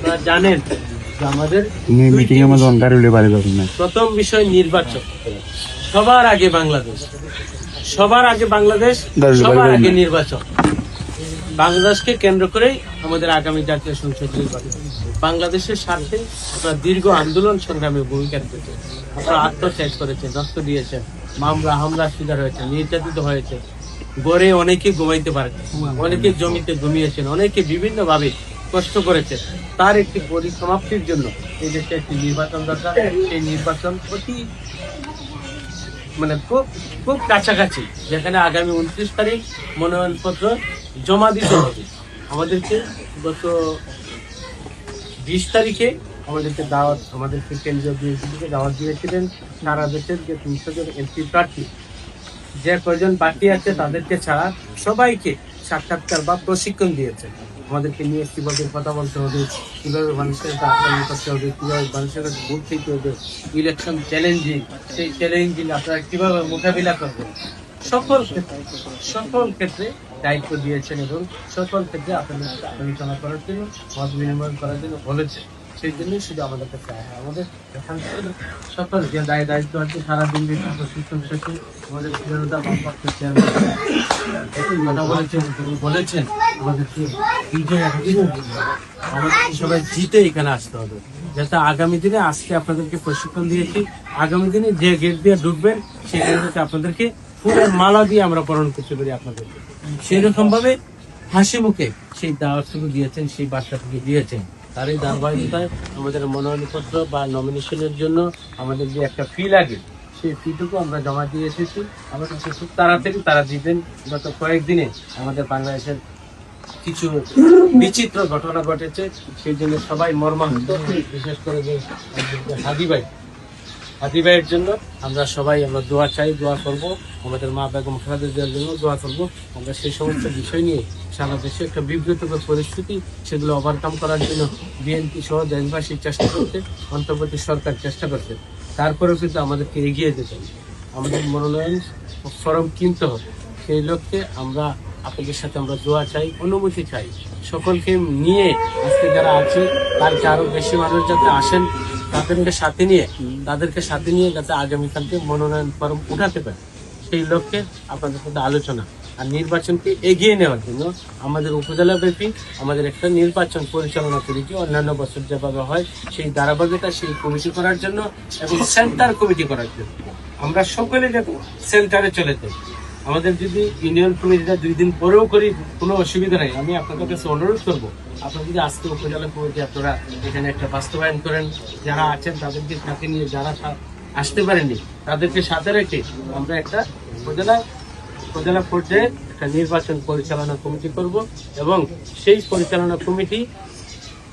আপনারা জানেন যে আমাদের প্রথম বিষয় নির্বাচন। সবার আগে বাংলাদেশ, সবার আগে নির্বাচন। বাংলাদেশকে কেন্দ্র করেই আমাদের আগামী জাতীয় সংসদ নির্বাচন। বাংলাদেশের স্বার্থে আপনারা দীর্ঘ আন্দোলন সংগ্রামে ভূমিকা রেখেছেন, আপনারা আত্মত্যাগ করেছেন, রক্ত দিয়েছেন, হামলার শিকার হয়েছে, নির্যাতিত হয়েছে, গড়ে অনেকে ঘুমাইতে পারে, অনেকে জমিতে ঘুমিয়েছেন, অনেকে বিভিন্ন ভাবে কষ্ট করেছেন। তার একটি পরিসমাপ্তির জন্য এই দেশে একটি নির্বাচন দরকার। সেই নির্বাচন অতি খুব কাছাকাছি, যেখানে আগামী 29 তারিখ মনোনয়নপত্র জমা দিতে হবে। আমাদেরকে গত 20 তারিখে আমাদেরকে কেন্দ্রীয় বিএনপি থেকে দাওয়াত দিয়েছিলেন। সারা দেশের যে 300 জন এমপি প্রার্থী, যে কয়জন বাকি আছে তাদেরকে ছাড়া সবাইকে সাক্ষাৎকার বা প্রশিক্ষণ দিয়েছেন। আমাদেরকে নিয়ে কিভাবে কথা বলতে হবে, কিভাবে মানুষের কাছে আক্রমণ করতে হবে, কিভাবে মানুষের কাছে ভোট দিতে হবে, ইলেকশন চ্যালেঞ্জিং, সেই চ্যালেঞ্জিং আপনারা কিভাবে মোকাবিলা করবেন, সকল ক্ষেত্রে দায়িত্ব দিয়েছেন এবং সকল ক্ষেত্রে আপনাদের আলোচনা করার জন্য, মত বিনিময় করার জন্য বলেছেন। সেই জন্যই শুধু আমাদের কাছে আমাদের সকল যে দায়িত্ব আছে সারাদিন প্রশিক্ষণ শেষে আমাদের বলেছেন আমাদেরকে সবাই জিতে এখানে আসতে হবে, যাতে আগামী দিনে আজকে আপনাদেরকে প্রশিক্ষণ দিয়েছি, আগামী দিনে যে গেট দিয়ে ঢুকবেন সেই গেটে আপনাদেরকে ফুলের মালা দিয়ে আমরা বরণ করতে পারি আপনাদেরকে। সেই রকম ভাবে হাসি মুখে সেই দাওয়াতটুকু দিয়েছেন, সেই বার্তাটুকু দিয়েছেন। তার এই ধারাবাহিকতায় আমাদের মনোনয়নপত্র বা নমিনেশনের জন্য আমাদের যে একটা ফি লাগে, সেই ফিটুকু আমরা জমা দিয়ে এসেছি। আমাদের খুব তাড়াতাড়ি তারা দিবেন। গত কয়েকদিনে আমাদের বাংলাদেশের কিছু বিচিত্র ঘটনা ঘটেছে, সেই জন্য সবাই মর্মাহত, বিশেষ করে যে হাদি ভাইয়ের জন্য আমরা দোয়া চাই, দোয়া করব। আমাদের মা বেগম খালেদা জিয়ার জন্য দোয়া করব। আমরা সেই সমস্ত বিষয় নিয়ে সারা দেশে একটা বিব্রতকর পরিস্থিতি, সেগুলো ওভারকাম করার জন্য বিএনপি সহ দেশবাসী চেষ্টা করছে, অন্তর্বর্তী সরকার চেষ্টা করছে। তারপরেও কিন্তু আমাদেরকে এগিয়ে যেতে হবে, আমাদের মনোনয়ন ফরম কিনতে হবে। সেই লক্ষ্যে আমরা আপনাদের সাথে আমরা দোয়া চাই, অনুমতি চাই। সকলকে নিয়ে আজকে যারা আছে তার আরো বেশি মানুষ যাতে আসেন, তাদেরকে সাথে নিয়ে যাতে আগামীকালকে মনোনয়ন ফরম উঠাতে পারে, সেই লক্ষ্যে আপনাদের সাথে আলোচনা। আর নির্বাচনকে এগিয়ে নেওয়ার জন্য আমাদের উপজেলা ব্যাপী আমাদের একটা নির্বাচন পরিচালনা কমিটি অন্যান্য বছর যেভাবে হয় সেই ধারাবাহিকতা, সেই কমিটি করার জন্য এবং সেন্টার কমিটি করার জন্য আমরা সকলে যাতে সেন্টারে চলে যাই। আমাদের যদি ইউনিয়ন কমিটিটা 2 দিন পরেও করি কোনো অসুবিধা নেই। আমি আপনাদের কাছে অনুরোধ করবো, আপনারা যদি আজকে উপজেলা কমিটি আপনারা এখানে একটা বাস্তবায়ন করেন, যারা আছেন তাদেরকে সাথে নিয়ে, যারা আসতে পারেনি তাদেরকে সাথে রেখে আমরা একটা উপজেলা পর্যায়ে একটা নির্বাচন পরিচালনা কমিটি করব এবং সেই পরিচালনা কমিটি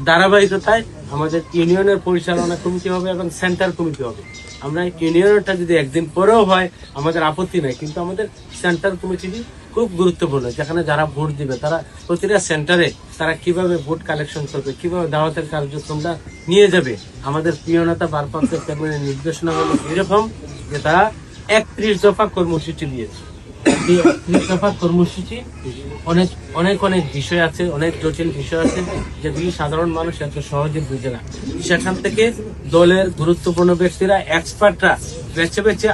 ধারাবাহিকতায় আমাদের ইউনিয়নের পরিচালনা কমিটি হবে এবং সেন্টার কমিটি হবে। আমরা ইউনিয়নটা যদি একদিন পরেও হয় আমাদের আপত্তি নাই, কিন্তু আমাদের সেন্টার কমিটিটি খুব গুরুত্বপূর্ণ, যেখানে যারা ভোট দিবে তারা প্রতিটা সেন্টারে তারা কিভাবে ভোট কালেকশন করবে, কিভাবে দাওয়াতের কার্যক্রমটা নিয়ে যাবে। আমাদের প্রিয় নেতা ভারপ্রাপ্ত চেয়ারম্যানের নির্দেশনা হলো এরকম যে তারা 31 দফা কর্মসূচি দিয়েছে। এই 31 দফা কর্মসূচি অনেক বিষয় আছে, অনেক জটিল বিষয় আছে যেগুলি সাধারণ মানুষ এত সহজে বুঝে না। সেখান থেকে দলের গুরুত্বপূর্ণ ব্যক্তিরা, এক্সপার্টরা বেছে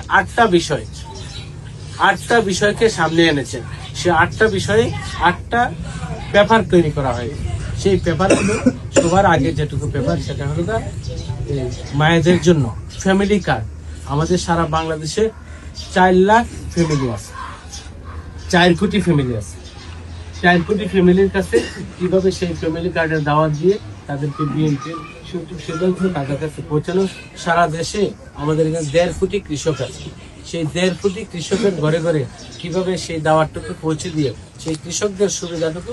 8টা বিষয়কে সামনে এনেছেন। সেই 8টা বিষয়ে 8টা পেপার তৈরি করা হয়। সেই পেপারগুলো সবার আগে যেটুকু পেপার, সেটা হলো মায়েদের জন্য ফ্যামিলি কার্ড। আমাদের সারা বাংলাদেশে 4 লাখ ফ্যামিলি আছে, 4 কোটি ফ্যামিলি আছে। 4 কোটি ফ্যামিলির কাছে কিভাবে সেই ফ্যামিলি কার্ডের দাওয়াত দিয়ে তাদেরকে বিএনপির সিদ্ধান্ত তাদের কাছে পৌঁছানো। সারা দেশে আমাদের এখানে 1.5 কোটি কৃষক আছে, সেই 1.5 কোটি কৃষকের ঘরে ঘরে কিভাবে সেই দাওয়াতটুকু পৌঁছে দিয়ে সেই কৃষকদের সুবিধাটুকু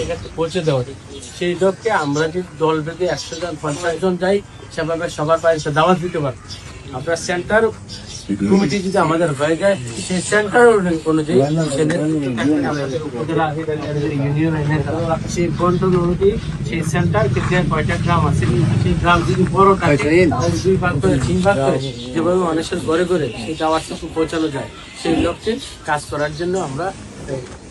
এখানে পৌঁছে দেওয়া যায়। সেই লক্ষ্যে আমরা যদি দল বেঁধে 100 জন 50 জন যাই, সেভাবে সবার পাশে দাওয়াত দিতে পারবো। আমরা সেন্টার কমিটি যদি আমাদের হয়ে যায়, সেই সেন্টার অনুযায়ী সেই বন্টন অনুযায়ী সেই সেন্টার কয়টা গ্রাম আছে, সেই গ্রাম যদি বড় থাকে 2 ভাগ করে 3 ভাগ করে যেভাবে মানুষের ঘরে ঘরে সেই দাওয়াতটুকু পৌঁছানো যায়, সেই লক্ষ্যে কাজ করার জন্য আমরা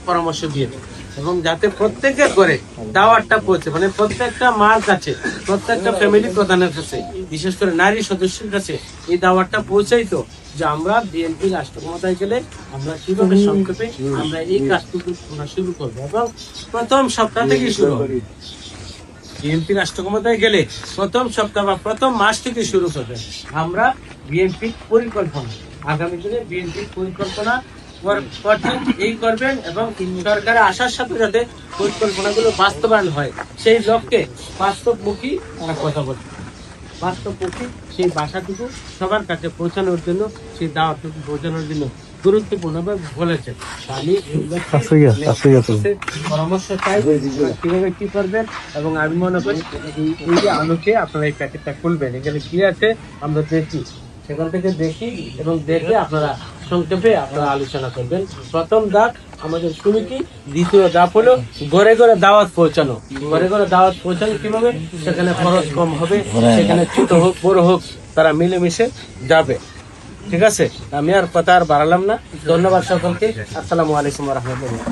পরামর্শ দিয়ে দিই। এবং যাতে প্রত্যেকের করে দাওয়াতটা পৌঁছে, মানে প্রত্যেকটা মার কাছে, প্রত্যেকটা ফ্যামিলি প্রধানের কাছে, বিশেষ করে নারী সদস্যের কাছে এই দাওয়াতটা পৌঁছাইতো যে আমরা বিএনপি রাষ্ট্র ক্ষমতায় গেলে আমরা কিভাবে সংক্ষেপে আমরা এই কাজটুকু আমরা শুরু করবো, এবং প্রথম সপ্তাহ থেকে শুরু হবে। বিএনপি রাষ্ট্র ক্ষমতায় গেলে প্রথম সপ্তাহ বা প্রথম মাস থেকে শুরু করবেন আমরা বিএনপি পরিকল্পনা, আগামী দিনে বিএনপি পরিকল্পনা এই করবেন, এবং সরকারের আসার সাথে সাথে পরিকল্পনাগুলো বাস্তবায়ন হয় সেই লক্ষ্যে বাস্তবমুখী তারা কথা বলছে। বাস্তবমুখী সেই ভাষাটুকু সবার কাছে পৌঁছানোর জন্য, সেই দাওয়াতটুকু পৌঁছানোর জন্য গুরুত্বপূর্ণভাবে বলেছে। আমি পরামর্শ চাই কিভাবে কি করবেন, এবং আমি মনে করি এই যে আলোকে আপনারা এই প্যাকেটটা খুলবেন, এখানে কি আছে আমরা দেখি, সেখান থেকে দেখি এবং দেখে আপনারা সংক্ষেপে আপনারা আলোচনা করবেন। প্রথম ধাপ আমাদের শুরু কি, দ্বিতীয় ধাপ হলো ঘরে ঘরে দাওয়াত পৌঁছানো। ঘরে ঘরে দাওয়াত পৌঁছানো কিভাবে, সেখানে খরচ কম হবে, সেখানে ছোট হোক বড় হোক তারা মিলেমিশে যাবে। ঠিক আছে, আমি আর কথা আর বাড়ালাম না। ধন্যবাদ সকলকে। আসসালামু আলাইকুম ওয়া রাহমাতুল্লাহ।